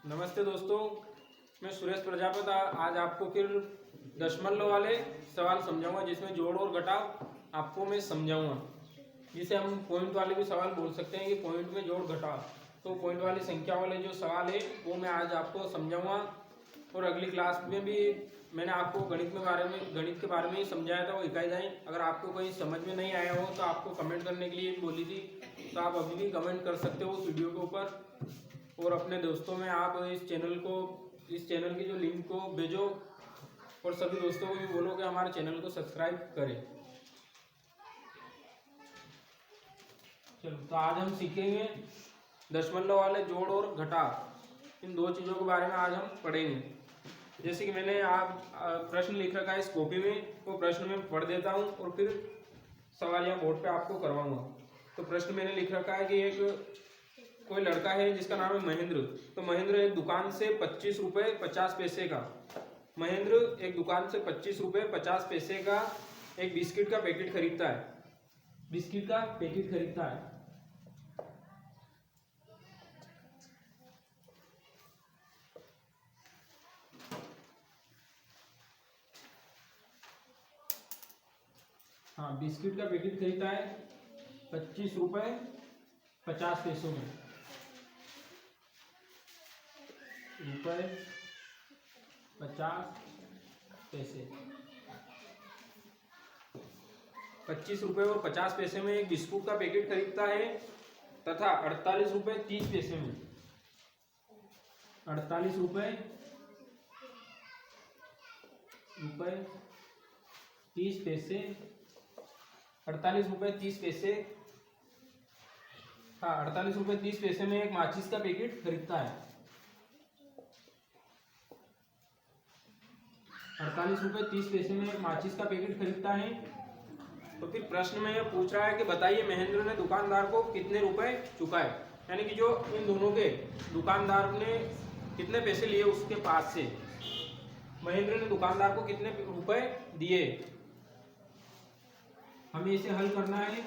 नमस्ते दोस्तों, मैं सुरेश प्रजापति आज आपको फिर दशमलव वाले सवाल समझाऊंगा, जिसमें जोड़ और घटाव आपको मैं समझाऊंगा। जिसे हम पॉइंट वाले भी सवाल बोल सकते हैं कि पॉइंट में जोड़ घटाव। तो पॉइंट वाली संख्या वाले जो सवाल है वो मैं आज आपको समझाऊंगा। और अगली क्लास में भी मैंने आपको गणित के बारे में ही समझाया था, वो इकाई जाए। अगर आपको कोई समझ में नहीं आया हो तो आपको कमेंट करने के लिए बोली थी, तो आप अभी भी कमेंट कर सकते हो उस वीडियो के ऊपर। और अपने दोस्तों में आप इस चैनल की जो लिंक को भेजो, और सभी दोस्तों को भी बोलो कि हमारे चैनल को सब्सक्राइब करें। चलो, तो आज हम सीखेंगे दशमलव वाले जोड़ और घटाव। इन दो चीज़ों के बारे में आज हम पढ़ेंगे। जैसे कि मैंने आप प्रश्न लिख रखा है इस कॉपी में, वो प्रश्न मैं पढ़ देता हूँ और फिर सवाल यहाँ बोर्ड पे आपको करवाऊंगा। तो प्रश्न मैंने लिख रखा है कि कोई लड़का है जिसका नाम है महेंद्र। तो महेंद्र एक दुकान से 25 रुपये 50 पैसे का महेंद्र एक दुकान से 25 रुपये 50 पैसे का एक बिस्किट का पैकेट खरीदता है। हाँ, बिस्किट का पैकेट खरीदता है 25 रुपये 50 पैसों में। 25 रुपये और 50 पैसे में एक बिस्कुट का पैकेट खरीदता है तथा 48 रुपये 30 पैसे में 48 रुपये 30 पैसे 48 रुपये 30 पैसे। हाँ, 48 रुपये 30 पैसे में एक माचिस का पैकेट खरीदता है। 48 रुपये 30 पैसे में एक माचिस का पैकेट खरीदता है। तो फिर प्रश्न में यह पूछ रहा है कि बताइए महेंद्र ने दुकानदार को कितने रुपए चुकाए। यानी कि जो इन दोनों के दुकानदार ने कितने पैसे लिए उसके पास से, महेंद्र ने दुकानदार को कितने रुपए दिए। हमें इसे हल करना है।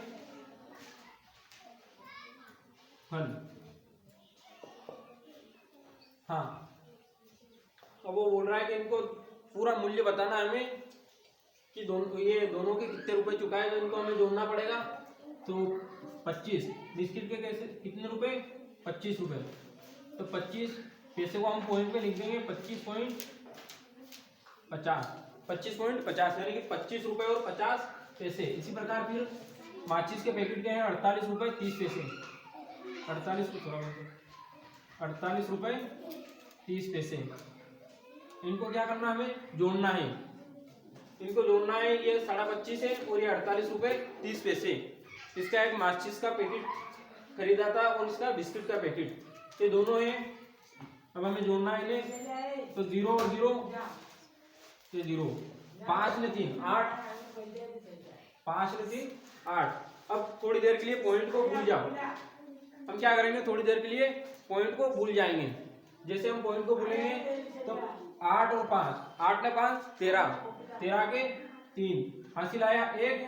हाँ, अब वो बोल रहा है कि इनको पूरा मूल्य बताना है हमें कि दोनों के कितने रुपए चुकाए, तो इनको हमें जोड़ना पड़ेगा। तो 25 बिस्किट के कैसे कितने रुपए 25 रुपए, तो 25 पैसे को हम पॉइंट पे लिख देंगे 25.50 यानी कि 25 रुपए और 50 पैसे। इसी प्रकार फिर माचिस के पैकेट के हैं 48 रुपए 30 पैसे 48 रुपए 30 पैसे। इनको क्या करना, हमें जोड़ना है। इनको जोड़ना है, ये 25.5 है और ये 48 रुपये 30 पैसे। इसका एक माचिस का पैकेट खरीदा था और इसका बिस्किट का पैकेट, ये दोनों है। अब हमें जोड़ना है इन्हें, तो 0 और 0 ये 0, 5 ने 3 8, 5 ने 3 8। अब थोड़ी देर के लिए पॉइंट को भूल जाओ। हम क्या करेंगे, थोड़ी देर के लिए पॉइंट को भूल जाएंगे। जैसे हम पॉइंट को भूलेंगे तो 8 और 5, 8 ने 5 13, 13 के 3 हासिल आया 1,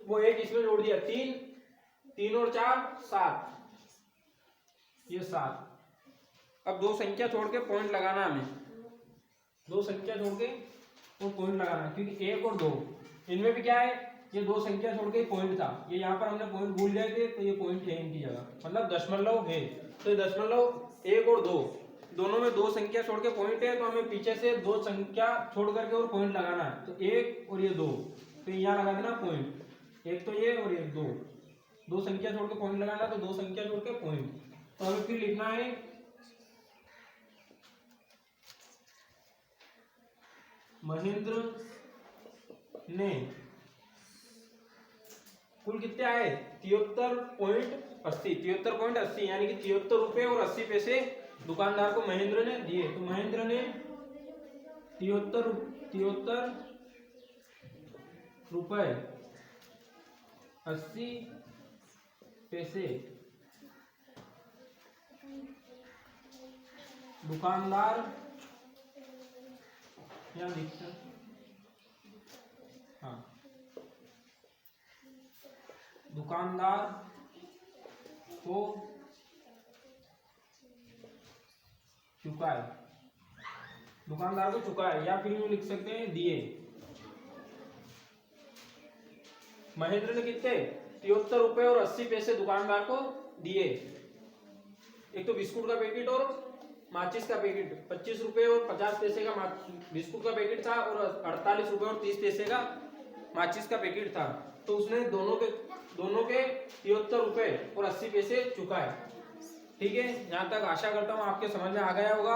वो 1 इसमें जोड़ दिया 3, 3 और 4 7, ये 7। अब दो संख्या छोड़ के पॉइंट लगाना हमें, दो संख्या छोड़ के और पॉइंट लगाना, क्योंकि 1 और 2 इनमें भी क्या है, ये दो संख्या छोड़ के पॉइंट था, ये यहाँ पर हमने पॉइंट भूल गए थे तो ये पॉइंट है इनकी जगह, मतलब दशमलव है। तो दशमलव 1 और 2 दोनों में दो संख्या छोड़ के पॉइंट है, तो हमें पीछे से दो संख्या छोड़ करके और पॉइंट लगाना है। तो 1 और ये 2, तो यहाँ लगा देना पॉइंट, एक तो ये और एक 2, दो संख्या छोड़ के पॉइंट लगाना, तो दो संख्या छोड़ के पॉइंट। तो हमें फिर लिखना है महेंद्र ने कुल कितने आए 73.80, 73.80 यानी कि 73 रुपये और 80 पैसे दुकानदार को महेंद्र ने दिए। तो महेंद्र ने 73 रुपये 80 पैसे दुकानदार, यहाँ लिखते हैं, हाँ, दुकानदार को चुकाए, दुकानदार को चुकाए, या फिर यूं लिख सकते हैं दिए। महेंद्र ने कितने 73 रुपए और 80 पैसे दुकानदार को दिए। एक तो बिस्कुट का पैकेट और माचिस का पैकेट, 25 रुपए और 50 पैसे का बिस्कुट का पैकेट था और 48 रुपए और 30 पैसे का माचिस का पैकेट था। तो उसने दोनों के 73 रुपए और 80 पैसे चुकाए। ठीक है, यहाँ तक आशा करता हूँ आपके समझ में आ गया होगा।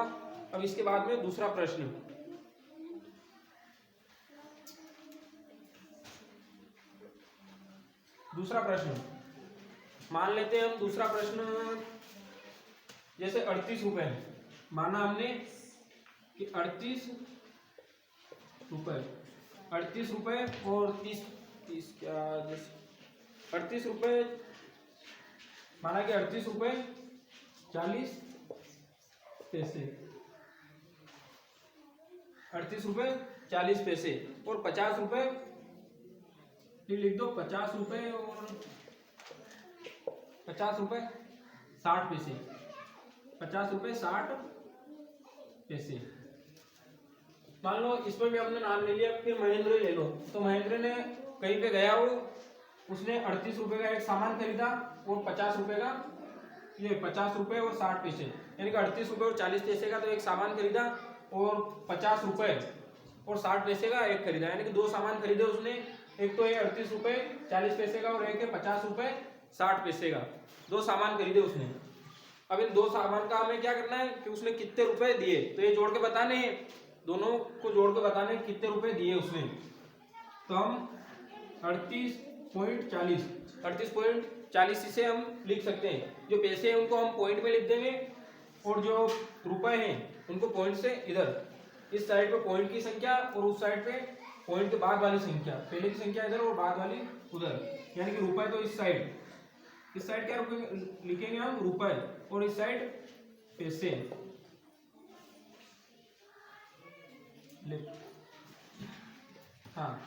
अब इसके बाद में दूसरा प्रश्न, मान लेते हैं हम दूसरा प्रश्न, जैसे 38 रुपए माना हमने कि 38 रुपए और 30 क्या, जैसे 38 रुपए माना कि 38 रुपए 40 पैसे, 38 रुपए 40 पैसे और 50 रुपए, लिख दो 50 रुपए और 50 रुपए 60 पैसे, 50 रुपए 60 पैसे। मान लो इसमें भी हमने नाम ले लिया, फिर महेंद्र ले लो। तो महेंद्र ने कहीं पे गया हो, उसने 38 रुपए का एक सामान खरीदा और 50 रुपए का, ये 50 रुपए और 60 पैसे, यानी कि 38 रुपए और 40 पैसे का तो एक सामान खरीदा और 50 रुपए और 60 पैसे का एक खरीदा, यानी कि दो सामान खरीदे उसने। एक तो ये 38 रुपए 40 पैसे का और एक है 50 रुपए 60 पैसे का, दो सामान खरीदे उसने। अब इन दो सामान का हमें क्या करना है कि उसने कितने रुपए दिए, तो ये जोड़ के बताने हैं, दोनों को जोड़ के बताने कितने रुपए दिए उसने। तो हम 38.40 से हम लिख सकते हैं। जो पैसे हैं उनको हम पॉइंट में लिख देंगे और जो रुपए हैं उनको पॉइंट से इधर, इस साइड पे पॉइंट की संख्या और उस साइड पे पॉइंट के बाद वाली संख्या, पहले की संख्या इधर और बाद वाली उधर, यानी कि रुपए तो इस साइड क्या लिखेंगे हम रुपए और इस साइड पैसे। हाँ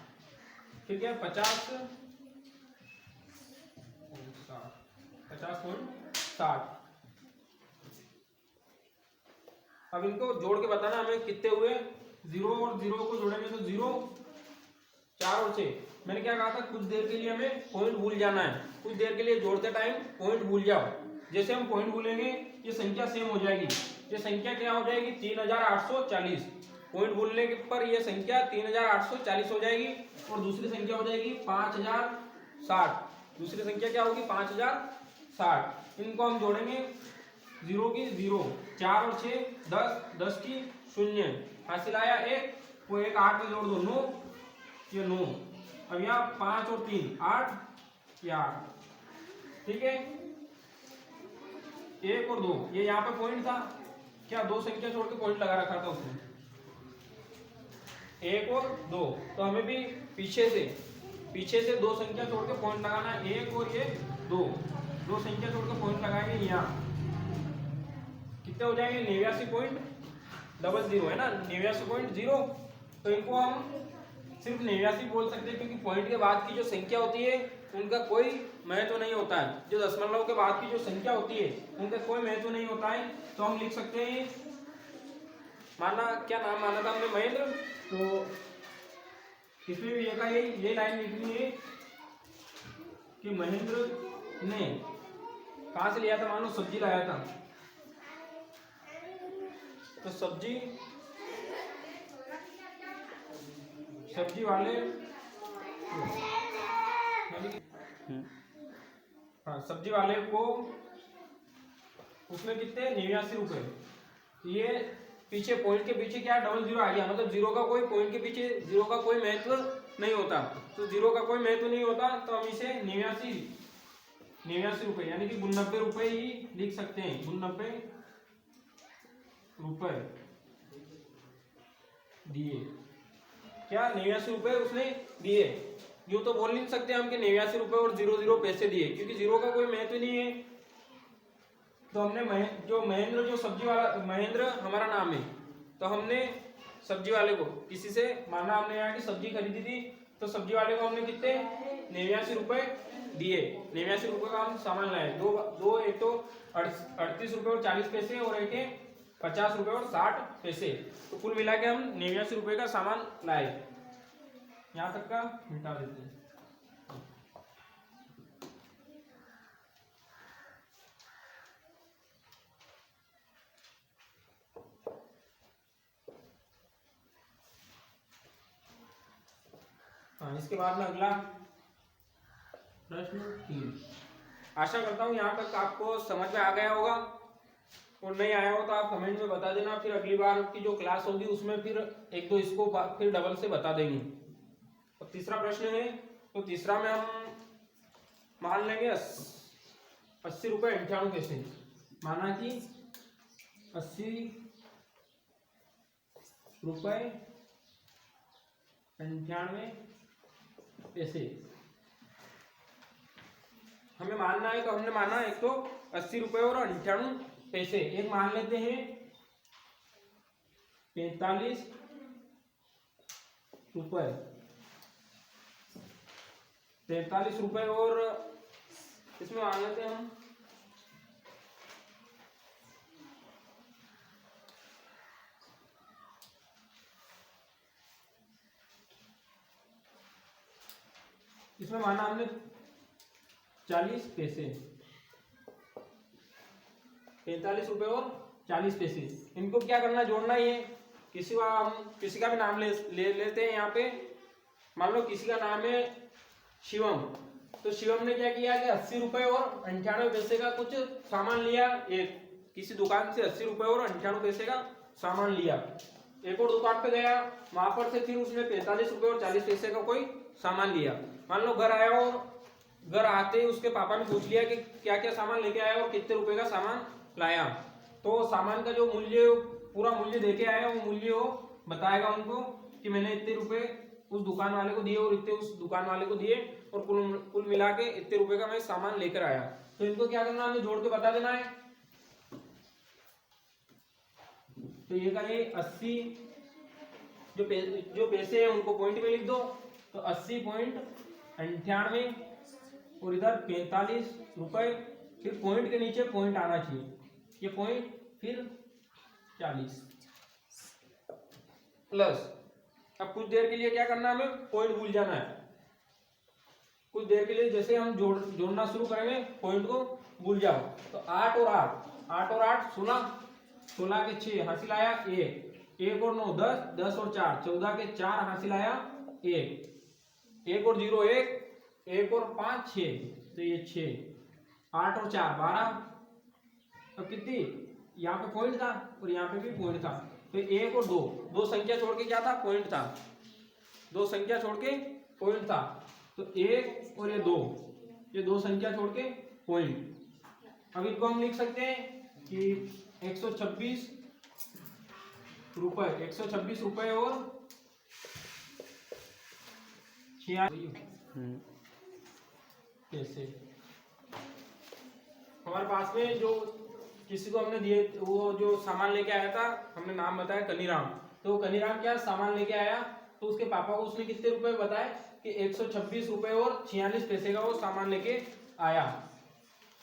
ठीक है, 50.60। अब इनको जोड़ के बताना हमें कितने हुए। 0 और 0 को जोड़ेंगे तो 0, 4 और 6। मैंने क्या कहा था, कुछ देर के लिए हमें पॉइंट भूल जाना है, कुछ देर के लिए जोड़ते टाइम पॉइंट भूल जाओ। जैसे हम पॉइंट भूलेंगे ये संख्या सेम हो जाएगी, ये संख्या क्या हो जाएगी 3840। पॉइंट भूलने पर ये संख्या 3840 हो जाएगी और दूसरी संख्या हो जाएगी 5060। दूसरी संख्या क्या होगी 5060। इनको हम जोड़ेंगे 0 की 0, 4 और 6 10, 10 की 0, हासिल आया 1, वो 1 8 में जोड़ दो 9, ये 9। अब यहाँ 5 और 3 8, ये 8। ठीक है, 1 और 2, ये यहाँ पे पॉइंट था क्या, दो संख्या छोड़ के पॉइंट लगा रखा था उसने, 1 और 2। तो हमें भी पीछे से दो संख्या छोड़ के पॉइंट लगाना है, 1 और ये 2, दो संख्या छोड़ के पॉइंट लगाएंगे। यहाँ कितने हो जाएंगे 89.00 है ना, 89.0। तो इनको हम सिर्फ 89 बोल सकते हैं, क्योंकि पॉइंट के बाद की जो संख्या होती है उनका कोई महत्व नहीं होता है। जो दशमलव के बाद की जो संख्या होती है उनका कोई महत्व नहीं होता है। तो हम लिख सकते हैं, माना क्या नाम माना था हमने महेंद्र, तो इसमें भी ये लाइन लिखनी है कि महेंद्र ने कहां से लिया था, मान लो सब्जी लाया था, तो सब्जी वाले हाँ, सब्जी वाले को उसने कितने 89 रुपए। ये पीछे पॉइंट के पीछे क्या 00 आ गया, मतलब 0 का कोई पॉइंट के पीछे 0 का कोई महत्व नहीं होता। तो 0 का कोई महत्व नहीं होता, तो हम इसे 89 रुपए यानी कि 92 रुपए ही लिख सकते हैं। 92 रुपए दिए, क्या 89 रुपए उसने दिए। यूं तो बोल नहीं सकते हम कि 89 रुपए और 00 पैसे दिए, क्योंकि 0 का कोई महत्व नहीं है। तो हमने जो सब्जी वाला, महेंद्र हमारा नाम है, तो हमने सब्जी वाले को किसी से माना, हमने यहाँ की सब्जी खरीदी थी, तो सब्जी वाले को हमने कितने 89 रुपए दिए। 89 रुपए का हम सामान लाए। दो एक तो 38 रुपए और 40 पैसे और एक है 50 रुपए और 60 पैसे। तो कुल मिला के हम 89 रुपए का सामान लाए। यहाँ तक का मिटा देते हैं। हाँ, इसके बाद में अगला प्रश्न 3। आशा करता हूँ यहाँ तक आपको समझ में आ गया होगा, और नहीं आया हो तो आप कमेंट में बता देना। फिर अगली बार की जो क्लास होगी उसमें फिर एक दो इसको फिर डबल से बता देंगे। और तीसरा प्रश्न है, तो तीसरा में हम मान लेंगे 80 रुपये 98 पैसे। माना कि 80 रुपये 98 पैसे हमें मानना है। तो हमने माना एक तो 80 रुपये और 98 पैसे। एक मान लेते हैं 45 रुपये। 45 रुपये और इसमें मान लेते हैं हम 40 पैसे। 45 रुपये और 40 पैसे, इनको क्या करना, जोड़ना ही है। किसी का भी नाम ले लेते हैं। यहाँ पे मान लो किसी का नाम है शिवम। तो शिवम ने क्या किया कि 80 रुपये और 98 पैसे का कुछ सामान लिया। किसी दुकान से 80 रुपये और 98 पैसे का सामान लिया। एक और दुकान पे गया, वहां पर से फिर उसने 45 रुपये और 40 पैसे का कोई सामान लिया। मान लो घर आया और घर आते ही उसके पापा ने पूछ लिया कि क्या क्या सामान लेके आया और कितने रुपए का सामान लाया। तो सामान का जो मूल्य, पूरा मूल्य देके आया, वो मूल्य वो बताएगा उनको कि मैंने इतने रुपए उस दुकान वाले को दिए और इतने उस दुकान वाले को दिए, और कुल मिला के इतने रुपए का मैं सामान लेकर आया। तो इनको क्या करना, हमें जोड़ के बता देना है। तो ये का ये 80 जो पैसे हैं उनको पॉइंट में लिख दो। तो 80.98 और इधर 45 रुपए। फिर पॉइंट के नीचे पॉइंट आना चाहिए, ये पॉइंट, फिर 40 प्लस। अब कुछ देर के लिए क्या करना है, हमें पॉइंट भूल जाना है। कुछ देर के लिए जैसे हम जोड़ना शुरू करेंगे, पॉइंट को भूल जाओ। तो 8 और 8 16, 16 के 6 हासिल आया 1 और 9 10, 10 और 4 14 के 4 हासिल आया 1 और 0 1 और 5 6, तो ये 6 8 और 4 12। अब कितनी, यहाँ पे पॉइंट था और यहाँ पे भी पॉइंट था। तो 1 और 2 संख्या छोड़ के क्या था, पॉइंट था। 2 संख्या छोड़ के पॉइंट था। तो 1 और ये 2 संख्या छोड़ के पॉइंट। अब इनको हम लिख सकते हैं कि 126 रुपए और 86 पैसे। हमारे पास में जो किसी को हमने दिए, वो जो सामान लेके आया था, हमने नाम बताया कनीराम। तो कनीराम क्या सामान लेके आया, तो उसके पापा को उसने कितने रुपए बताए कि 126 रुपए और 46 पैसे का वो सामान लेके आया।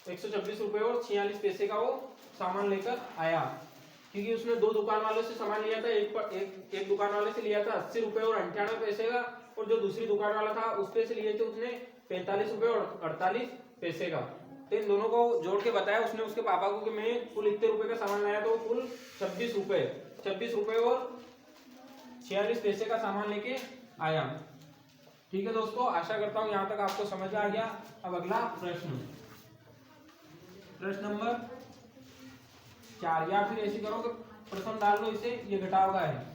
126 रुपए और 46 पैसे का वो सामान लेकर आया, क्योंकि उसने 2 दुकान वालों से सामान लिया था। एक दुकान वाले से लिया था 80 रुपए और 98 पैसे का, और जो दूसरी दुकान वाला था उसपे से लिए थे उसने 45 रुपए और 48 पैसे का। तो इन दोनों को जोड़ के बताया उसने उसके पापा को कि मैं कुल इतने रुपए का सामान लाया, तो कुल 26 रुपए और 46 पैसे का सामान लेके आया। ठीक है दोस्तों, आशा करता हूँ यहाँ तक आपको समझ आ गया। अब अगला प्रश्न नंबर 4, या फिर ऐसे करो कि प्रथम डाल लो इसे, ये घटाव का है,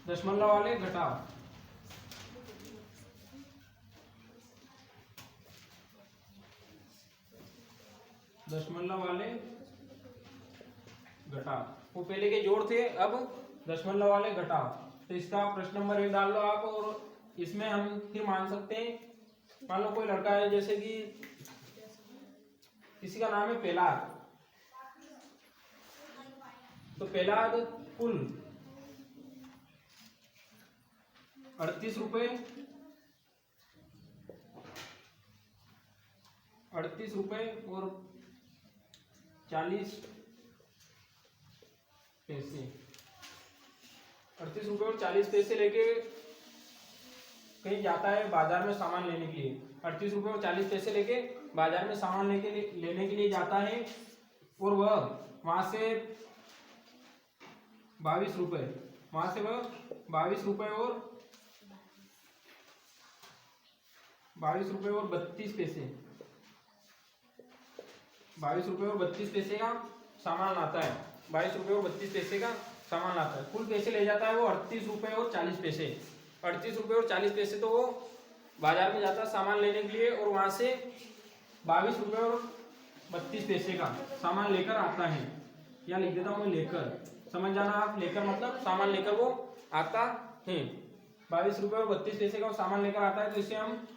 दशमलव वाले घटाव। दशमलव वाले घटाव, वो पहले के जोड़ थे, अब दशमलव वाले घटाव। तो इसका प्रश्न नंबर 1 डाल लो आप। और इसमें हम फिर मान सकते हैं, मान लो कोई लड़का है, जैसे कि किसी का नाम है प्रहलाद। तो प्रहलाद कुल 38 रुपए और 40 पैसे। 38 रुपये और 40 पैसे लेके कहीं जाता है बाजार में सामान लेने के लिए। 38 रुपये और 40 पैसे लेके बाजार में सामान लेने के लिए जाता है और वह वहां से 22 रुपये, वहां से वह 22 रुपये और 32 रुपये और 32 पैसे का सामान लाता है। 22 रुपये और 32 पैसे का सामान लाता है। कुल पैसे ले जाता है वो 38 रुपये और 40 पैसे। 38 रुपये और 40 पैसे तो वो बाजार में जाता है सामान लेने के लिए और वहां से 22 रुपये और 32 पैसे का सामान लेकर आता है। या लिख देता हूँ मैं लेकर, समझ जाना आप, लेकर मतलब सामान लेकर वो आता है। 22 रुपये और 32 पैसे का सामान लेकर आता है तो इसे हम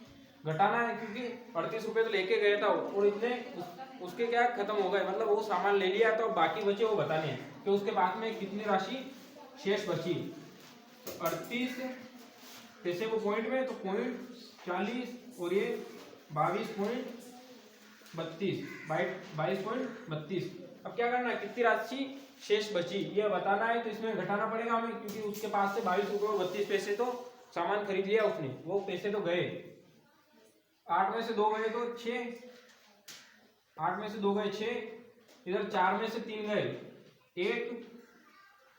घटाना है, क्योंकि 38 रुपये तो लेके गया था और इतने उसके क्या खत्म हो गए, मतलब वो सामान ले लिया तो बाकी बचे वो बताने हैं कि उसके बाद में कितनी राशि शेष बची। तो 38 पैसे को पॉइंट में तो 0.40 और ये 22.32। अब क्या करना है, कितनी राशि शेष बची ये बताना है। तो इसमें घटाना पड़ेगा हमें, क्योंकि उसके पास से 22 रुपये और 32 पैसे तो सामान खरीद लिया उसने, वो पैसे तो गए। 8 में से 2 गए तो 6, 8 में से 2 गए 6, इधर 4 में से 3 गए 1,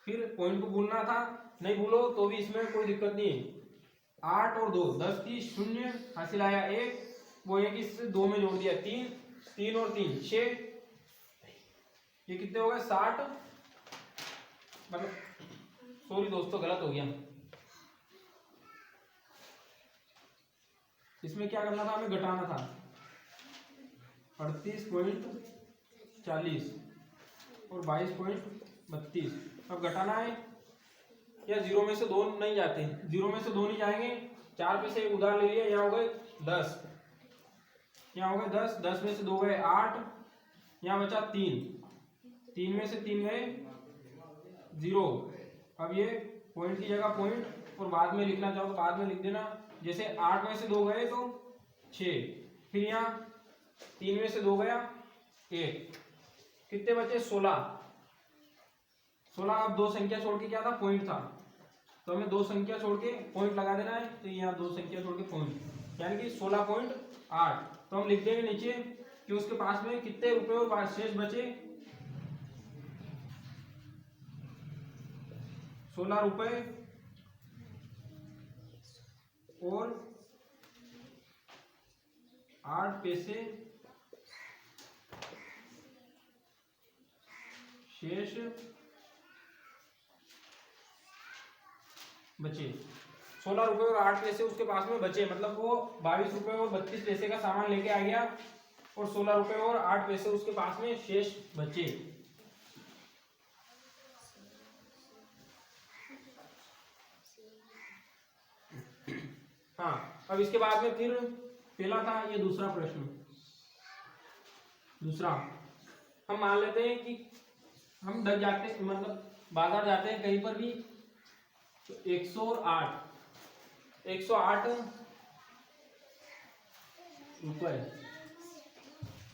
फिर पॉइंट को भूलना था, नहीं भूलो तो भी इसमें कोई दिक्कत नहीं है। 8 और 2 10 30 0 हासिल आया 1, वो 1 इस 2 में जोड़ दिया 3, 3 और 3 6, ये कितने हो गए 60, मतलब सॉरी दोस्तों गलत हो गया। इसमें क्या करना था, हमें घटाना था 38.40 और 22.32। अब घटाना है, या 0 में से 2 नहीं जाते, 0 में से 2 नहीं जाएंगे। 4 पैसे उधार ले लिया, यहाँ हो गए 10, यहाँ हो गए 10, 10 में से 2 गए 8, यहाँ बचा 3, 3 में से 3 गए 0। अब ये पॉइंट की जगह पॉइंट, और बाद में लिखना चाहो तो बाद में लिख देना। जैसे 8 में से 2 गए तो 6, फिर यहाँ 3 में से 2 गया 1, कितने बचे 16। अब 2 संख्या छोड़ के क्या था, पॉइंट था, तो हमें 2 संख्या छोड़ के पॉइंट लगा देना है। तो यहाँ 2 संख्या छोड़ के पॉइंट, यानी कि 16.8। तो हम लिख देंगे नीचे कि उसके पास में कितने रुपए और शेष बचे, 16 रुपए और 8 पैसे शेष बचे। 16 रुपए और 8 पैसे उसके पास में बचे, मतलब वो 22 रुपए और 32 पैसे का सामान लेके आ गया और 16 रुपए और 8 पैसे उसके पास में शेष बचे। हाँ, अब इसके बाद में फिर पहला था ये दूसरा प्रश्न। दूसरा हम मान लेते हैं कि हम डर जाते, मतलब बाजार जाते हैं कहीं पर भी, तो 108 रुपए,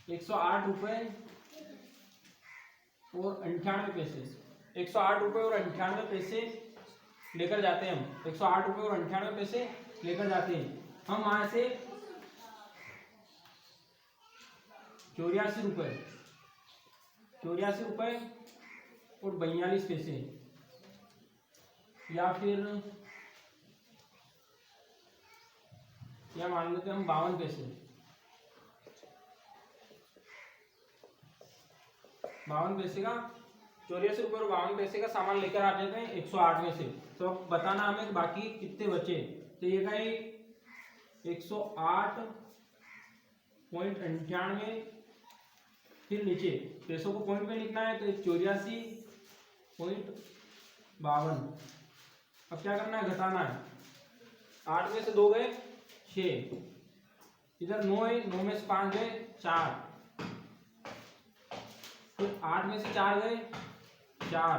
108 रुपए और 98 पैसे, 108 रुपए और 98 पैसे लेकर जाते हैं हम। 108 रुपए और 98 पैसे लेकर जाते हैं हम वहां से। 84 रुपए और 42 पैसे, या फिर या मान लेते हैं हम 52 पैसे, 52 पैसे का, 84 रुपये और 52 पैसे का सामान लेकर आ जाते हैं 108 में से। तो अब बताना हमें बाकी कितने बचे। तो ये का 108.98, फिर नीचे पैसों को पॉइंट में लिखना है तो 84.52। अब क्या करना है, घटाना है। 8 में से 2 गए 6, इधर 9 है, 9 में से 5 गए 4, फिर 8 में से 4 गए 4,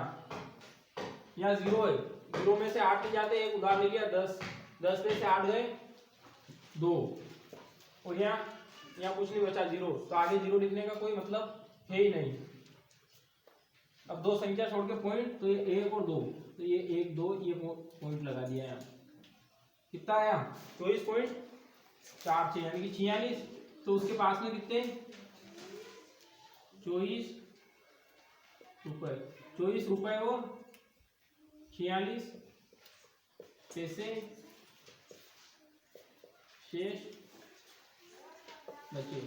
यहाँ 0 है, 0 में से 8 नहीं जाते, एक उधार ले लिया 10, 10 में से 8 गए 2, और यहाँ कुछ नहीं बचा 0, तो आगे 0 लिखने का कोई मतलब है ही नहीं। अब दो संख्या छोड़ के पॉइंट, तो ये 1 और 2, तो ये 1 2 ये पॉइंट लगा दिया यहाँ। कितना आया 24.46 यानी कि 46। तो उसके पास में कितने 24 रुपए, 24 रुपए और 46 पैसे शेष बचे।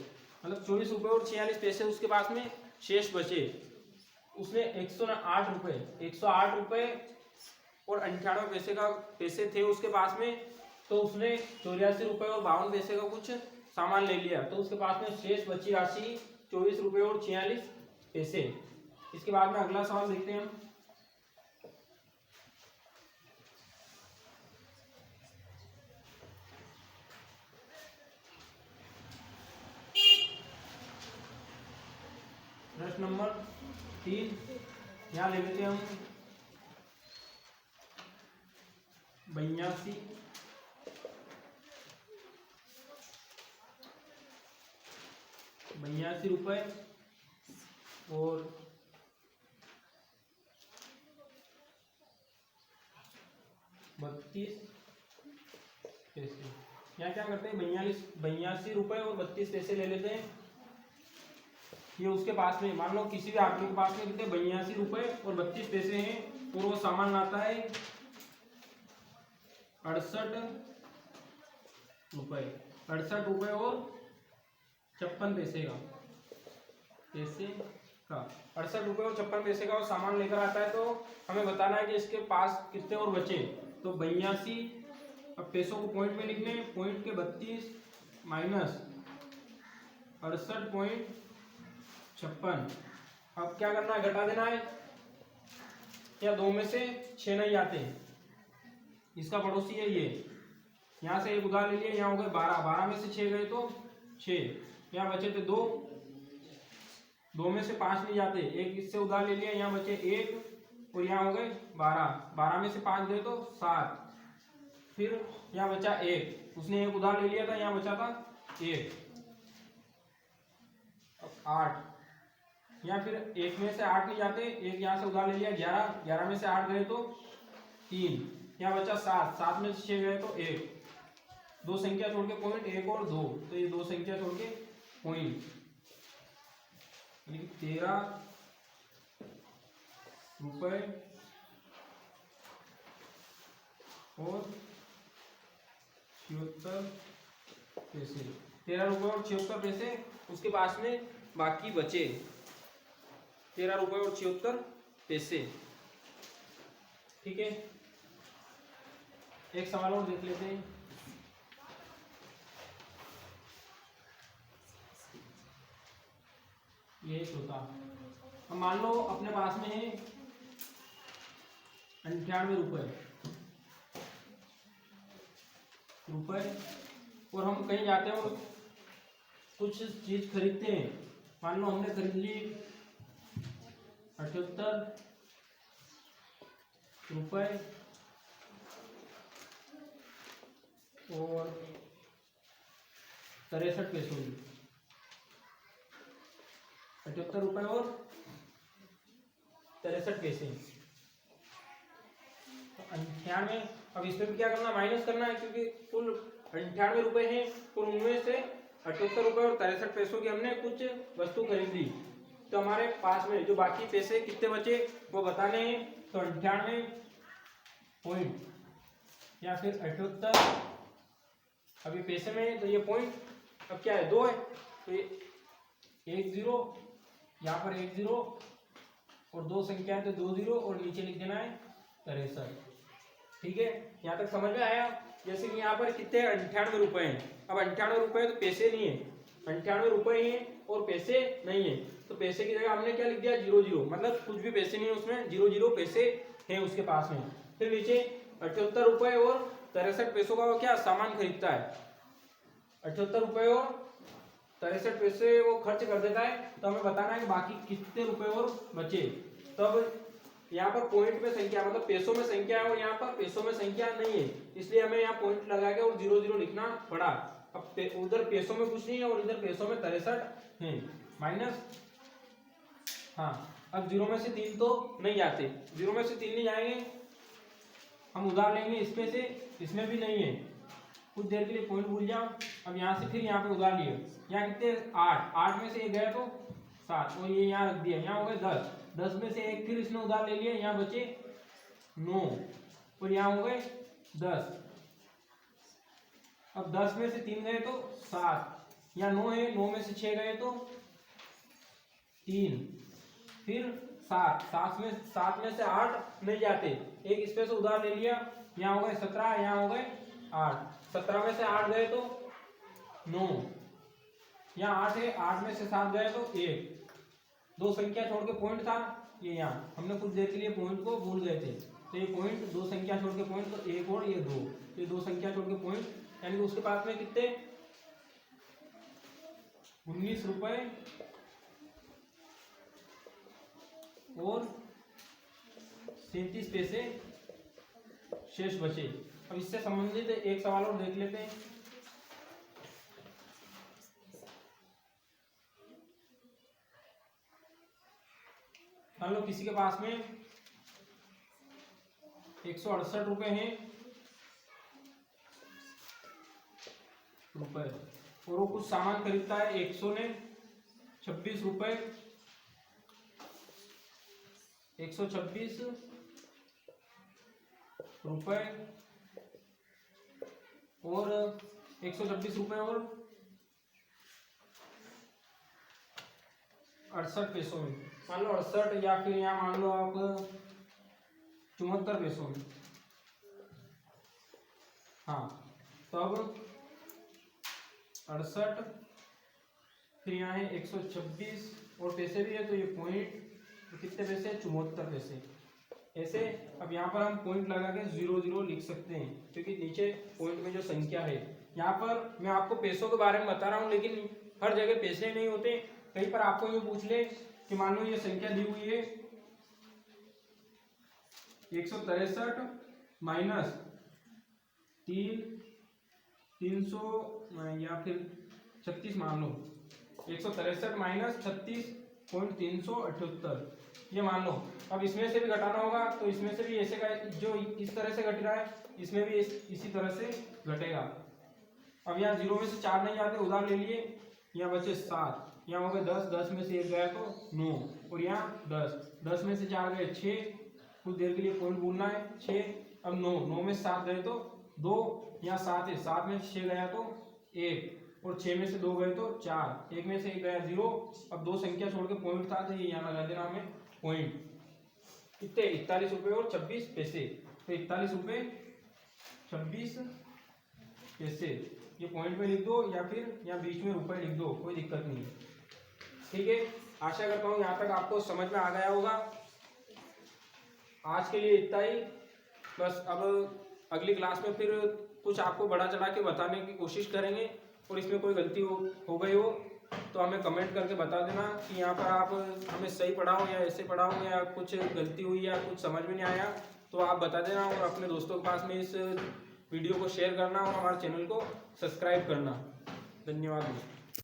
मतलब 24 रुपए और 46 पैसे उसके पास में शेष बचे। उसने 108 रुपए 108 रुपए और 98 पैसे का पैसे थे उसके पास में। तो उसने 84 रुपए और 52 पैसे का कुछ सामान ले लिया। तो उसके पास में शेष बची राशि 24 रुपए और 46 पैसे। इसके बाद में अगला सवाल देखते हैं हम। प्रश्न नंबर 3 यहाँ ले लेते हैं हम 82 रुपए और 32 पैसे। यहाँ क्या करते हैं 82 रुपए और 32 पैसे ले लेते हैं। ये उसके पास में मान लो किसी भी आदमी के पास में कितने 82 रुपए और 32 पैसे हैं और वो सामान लाता है 68 रुपए और 56 पैसे का 68 रुपए और 56 पैसे का वो सामान लेकर आता है। तो हमें बताना है कि इसके पास कितने और बचे। तो 82, अब पैसों को पॉइंट में लिखने, पॉइंट के 32 माइनस 68.56। अब क्या करना है घटा देना है, या 2 में से 6 नहीं आते। इसका पड़ोसी है ये, यहाँ से एक उधार ले लिया, यहाँ हो गए 12, 12 में से 6 गए तो 6, यहाँ बचे थे 2, 2 में से 5 नहीं जाते, एक इससे उधार ले लिया, यहाँ बचे 1 और यहाँ हो गए 12, 12 में से 5 गए तो 7, फिर यहाँ बचा 1, उसने एक उधार ले लिया था, यहाँ बचा था 1, 8, या फिर 1 में से 8 नहीं जाते, एक यहाँ से उधार ले लिया 11, 11 में से 8 गए तो 3, यहाँ बचा 7, 7 में से 6 गए तो 1, दो संख्या छोड़ के पॉइंट 1 और 2, तो ये दो संख्या छोड़ के पॉइंट 13 रुपए और 76 पैसे, 13 रुपए और 76 पैसे उसके पास में बाकी बचे, 13 रुपए और 76 पैसे। ठीक है, एक सवाल और देख लेते हैं। ये होता, अब मान लो अपने पास में है 98 रुपए और हम कहीं जाते हैं और कुछ चीज खरीदते हैं। मान लो हमने खरीद ली 78 रुपए और 63 पैसों की, 78 रुपए और 63 पैसे। तो 98, अब इसमें भी क्या करना, माइनस करना है, क्योंकि कुल 98 रुपए हैं और उनमें से 78 रुपए और 63 पैसों की हमने कुछ वस्तु खरीदी। तो हमारे पास में जो बाकी पैसे कितने बचे वो बताने हैं। तो 98 पॉइंट या फिर 78, अभी पैसे में तो ये पॉइंट अब क्या है 2 है, तो ये 1 0, यहाँ पर 1 0 और 2 संख्या है तो 2 0 और नीचे लिख देना है 63। ठीक है, यहाँ तक समझ में आया। जैसे कि यहाँ पर कितने 98 रुपए हैं, अब 98 रुपए तो पैसे नहीं है, 98 रुपए हैं और पैसे नहीं है, तो पैसे की जगह हमने क्या लिख दिया 0 0, मतलब कुछ भी पैसे नहीं है उसमें, 0 0 पैसे हैं उसके पास में। फिर नीचे 78 रुपए और 63 पैसों का वो क्या सामान खरीदता है, 78 रुपए और 63 पैसे वो खर्च कर देता है। तो हमें बताना है कि बाकी कितने रुपए और बचे। तब यहाँ पर पॉइंट में संख्या मतलब पैसों में संख्या है और यहाँ पर पैसों में संख्या नहीं है, इसलिए हमें यहाँ पॉइंट लगा के और 0 0 लिखना पड़ा। अब उधर पैसों में कुछ नहीं है और इधर पैसों में 63 है माइनस। हाँ, अब 0 में से 3 तो नहीं जाते, 0 में से 3 नहीं जाएंगे, हम उधार लेंगे इसमें से, इसमें भी नहीं है, कुछ देर के लिए पॉइंट भूल जाओ। अब यहाँ से फिर यहाँ पे उधार लिए, यहाँ कितने 8, 8 में से एक गया तो 7, और ये यहाँ रख दिया, यहाँ हो गए 10, 10 में से एक फिर इसने उधार ले लिया, यहाँ बचे 9, और यहाँ हो गए 10। अब 10 में से 3 गए तो 7, यहाँ 9 है, 9 में से 6 गए तो 3, फिर 7 में से 8 नहीं जाते, एक इस पे से उधार ले लिया, यहाँ हो गए 17, यहाँ हो गए 8, 17 में से 8 गए तो 9, यहाँ 8 है, 8 में से 7 गए तो 1, 2 संख्या छोड़ के पॉइंट था ये, यहाँ हमने कुछ देर के लिए पॉइंट को भूल गए थे, तो ये पॉइंट 2 संख्या छोड़ के पॉइंट, तो 1 और ये 2, ये 2 संख्या छोड़ के पॉइंट, यानी कि उसके पास में कितने 19 रुपए और 37 पैसे शेष बचे। अब इससे संबंधित एक सवाल और देख लेते हैं। मान लो किसी के पास में 168 रुपए हैं और वो कुछ सामान खरीदता है 126 रुपए, 126 रुपए और 126 रुपए और 68 पैसों में, मान लो 68, या फिर यहाँ मान लो आप 74 पैसों में। हाँ, तो अब 68, फिर यहाँ है 126 और पैसे भी है, तो ये पॉइंट, तो कितने पैसे 74 पैसे। ऐसे अब यहाँ पर हम पॉइंट लगा के 00 लिख सकते हैं, क्योंकि नीचे पॉइंट में जो संख्या है, यहाँ पर मैं आपको पैसों के बारे में बता रहा हूँ, लेकिन हर जगह पैसे नहीं होते। कहीं पर आपको ये पूछ ले कि मान लो ये संख्या दी हुई है 163 माइनस 300 या फिर 36, मान लो 163 माइनस 36.378, ये मान लो। अब इसमें से भी घटाना होगा, तो इसमें से भी ऐसे का जो इस तरह से घट रहा है, इसमें भी इसी तरह से घटेगा। अब यहाँ 0 में से 4 नहीं जाते, उधार ले लिए, यहाँ बचे 7, यहाँ हो गए 10, 10 में से 1 गया तो 9, और यहाँ 10, 10 में से 4 गए 6, कुछ देर के लिए पॉइंट भूलना है 6, अब 9, 9 में से 7 गए तो 2, यहाँ 7 है, 7 में से 6 गया तो 1, और 6 में से 2 गए तो 4, 1 में से 1 गया 0। अब 2 संख्या छोड़ के पॉइंट था, तो ये यहाँ लगा देना हमें पॉइंट, कितने 41 रुपये और 26 पैसे, तो 41 रुपये 26 पैसे, ये पॉइंट में लिख दो या फिर यहाँ बीच में रुपए लिख दो, कोई दिक्कत नहीं है। ठीक है, आशा करता हूँ यहाँ तक आपको समझ में आ गया होगा। आज के लिए इतना ही, बस अब अगली क्लास में फिर कुछ आपको बड़ा चढ़ा के बताने की कोशिश करेंगे, और इसमें कोई गलती हो गई हो तो हमें कमेंट करके बता देना कि यहाँ पर आप हमें सही पढ़ाओ या ऐसे पढ़ाओ, या कुछ गलती हुई या कुछ समझ में नहीं आया तो आप बता देना, और अपने दोस्तों के पास में इस वीडियो को शेयर करना और हमारे चैनल को सब्सक्राइब करना। धन्यवाद।